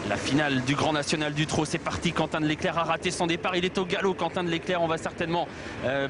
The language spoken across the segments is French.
La finale du Grand National du Trot, c'est parti. Quentin de Leclerc a raté son départ, il est au galop. Quentin de Leclerc, on va certainement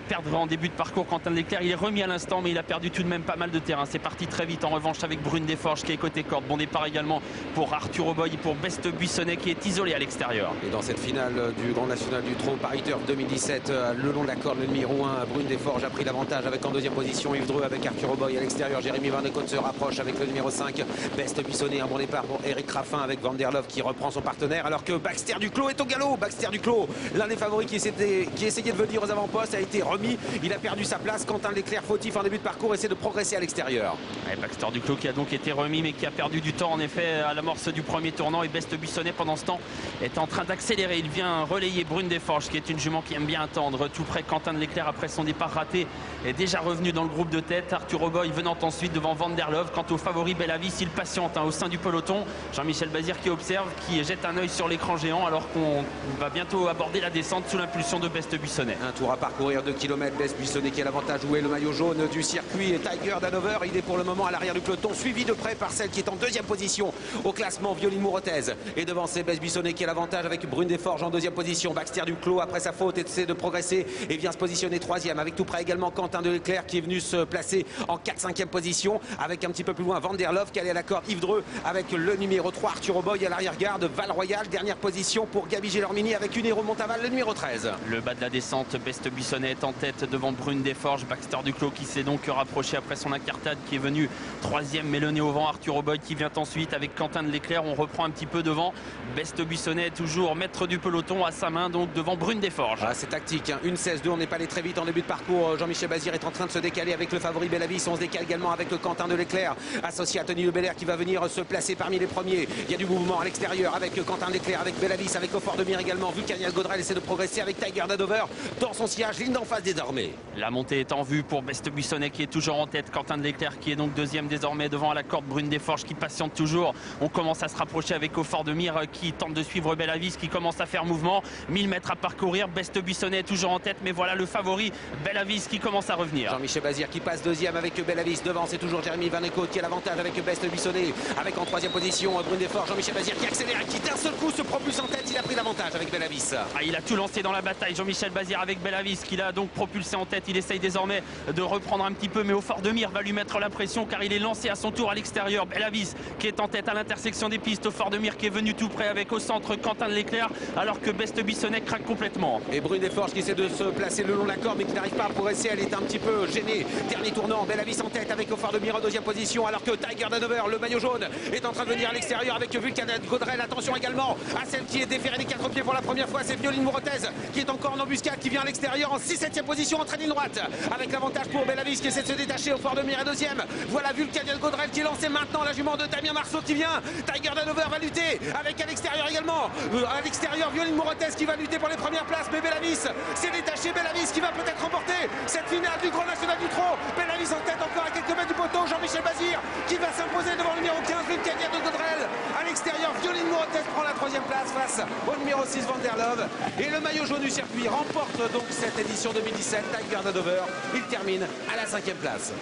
perdre en début de parcours. Quentin de Leclerc, il est remis à l'instant, mais il a perdu tout de même pas mal de terrain. C'est parti très vite en revanche avec Brune Desforges qui est côté corde. Bon départ également pour Arthur Auboy et pour Best Buissonnet qui est isolé à l'extérieur. Et dans cette finale du Grand National du Trot, Paris Turf 2017, le long de la corde, le numéro 1, Brune Desforges a pris l'avantage avec en deuxième position Yves Dreux avec Arthur Auboy à l'extérieur. Jérémy Van de Côte se rapproche avec le numéro 5, Best Buissonnet. Un bon départ pour Eric Raffin avec Van der Love qui reprend son partenaire, alors que Baxter Duclos est au galop. Baxter Duclos, l'un des favoris qui essayait de venir aux avant-postes, a été remis. Il a perdu sa place. Quentin de Leclerc, fautif en début de parcours, essaie de progresser à l'extérieur. Baxter Duclos qui a donc été remis, mais qui a perdu du temps en effet à l'amorce du premier tournant. Et Best Buissonnet pendant ce temps est en train d'accélérer. Il vient relayer Brune Desforges qui est une jument qui aime bien attendre. Tout près, Quentin de Leclerc après son départ raté est déjà revenu dans le groupe de tête. Arthur Auboy venant ensuite devant Van der Love. Quant au favori Bellavis, il patiente au sein du peloton. Jean-Michel Bazir qui observe, qui jette un œil sur l'écran géant alors qu'on va bientôt aborder la descente sous l'impulsion de Best Buissonnet. Un tour à parcourir, 2 km. Best Buissonnet qui a l'avantage, jouer le maillot jaune du circuit. Et Tiger Danover, il est pour le moment à l'arrière du peloton, suivi de près par celle qui est en deuxième position au classement, Violine Mourotez. Et devant c'est Best Buissonnet qui a l'avantage avec Brune Desforges en deuxième position. Baxter Duclos après sa faute essaie de progresser et vient se positionner troisième, avec tout près également Quentin de Leclerc qui est venu se placer en 4-5e position, avec un petit peu plus loin Van der Love qui allait à la corde, Yves Dreux avec le numéro 3 Arthur Auboy à l'arrière-garde, Val Royal, dernière position pour Gabi Gelormini avec Unero Montaval, le numéro 13. Le bas de la descente, Best Buissonnet est en tête devant Brune Desforges. Baxter Duclos qui s'est donc rapproché après son incartade, qui est venu troisième mais le nez au vent. Arthur Auboy qui vient ensuite avec Quentin de Leclerc. On reprend un petit peu devant. Best Buissonnet toujours maître du peloton à sa main, donc devant Brune Desforges. Ah, c'est tactique, hein. 1,16,2, on n'est pas allé très vite en début de parcours. Jean-Michel Bazir est en train de se décaler avec le favori Bellavis. On se décale également avec Quentin de Leclerc, associé à Tony Le Belair qui va venir se placer parmi les premiers. Il y a du mouvement à l'extérieur avec Quentin de Leclerc, avec Bellavis, avec Au Fort de Mire également. Vulcaniel Gaudrel essaie de progresser avec Tiger Dadover dans son sillage, ligne d'en face désormais. La montée est en vue pour Best Buissonnet qui est toujours en tête. Quentin de Leclerc qui est donc deuxième désormais devant à la corde. Brune Desforges qui patiente toujours. On commence à se rapprocher avec Au Fort de Mire qui tente de suivre Bellavis, qui commence à faire mouvement. 1000 mètres à parcourir. Best Buissonnet est toujours en tête, mais voilà le favori Bellavis qui commence à revenir. Jean-Michel Bazir qui passe deuxième avec Bellavis. Devant c'est toujours Jérémy Van de Côte qui a l'avantage avec Best Buissonnet, avec en troisième position Brune Desforges. Jean-Michel Bazir qui accélère et qui d'un seul coup se propulse en tête. Il a pris l'avantage avec Bellavis. Il a tout lancé dans la bataille, Jean-Michel Bazir avec Bellavis qui l'a donc propulsé en tête. Il essaye désormais de reprendre un petit peu, mais Au Fort de Mire va lui mettre la pression car il est lancé à son tour à l'extérieur. Bellavis qui est en tête à l'intersection des pistes. Au Fort de Mire qui est venu tout près avec au centre Quentin de Leclerc, alors que Best Buissonnet craque complètement. Et Brune Desforges qui essaie de se placer le long de la corde mais qui n'arrive pas à progresser. Elle est un petit peu gênée. Dernier tournant, Bellavis en tête avec Au Fort de Mire en deuxième position, alors que Tiger Danover, le maillot jaune, est en train de venir à l'extérieur avec Vulcaniel Gaudrel. Attention également à celle qui est déférée des 4 pieds pour la première fois, c'est Violine Mourotez qui est encore en embuscade, qui vient à l'extérieur en 6-7e position, en ligne droite, avec l'avantage pour Bellavis qui essaie de se détacher. Au Fort de Mire à deuxième. Voilà Vulcaniel Gaudrel qui est lancé maintenant, la jument de Damien Marceau qui vient. Tiger Danover va lutter avec à l'extérieur également. À l'extérieur, Violine Mourotez qui va lutter pour les premières places, mais Bellavis s'est détaché. Bellavis qui va peut-être remporter cette finale du Grand National du Trot. Bellavis en tête encore à quelques mètres du poteau. Jean-Michel Bazir qui va s'imposer devant le numéro 15, Vulcaniel Gaudrel. À l'extérieur, Violine Mourotez prend la troisième place face au numéro 6, Van der Love. Et le maillot jaune du circuit remporte donc cette édition 2017. Tiger Danover, il termine à la 5e place.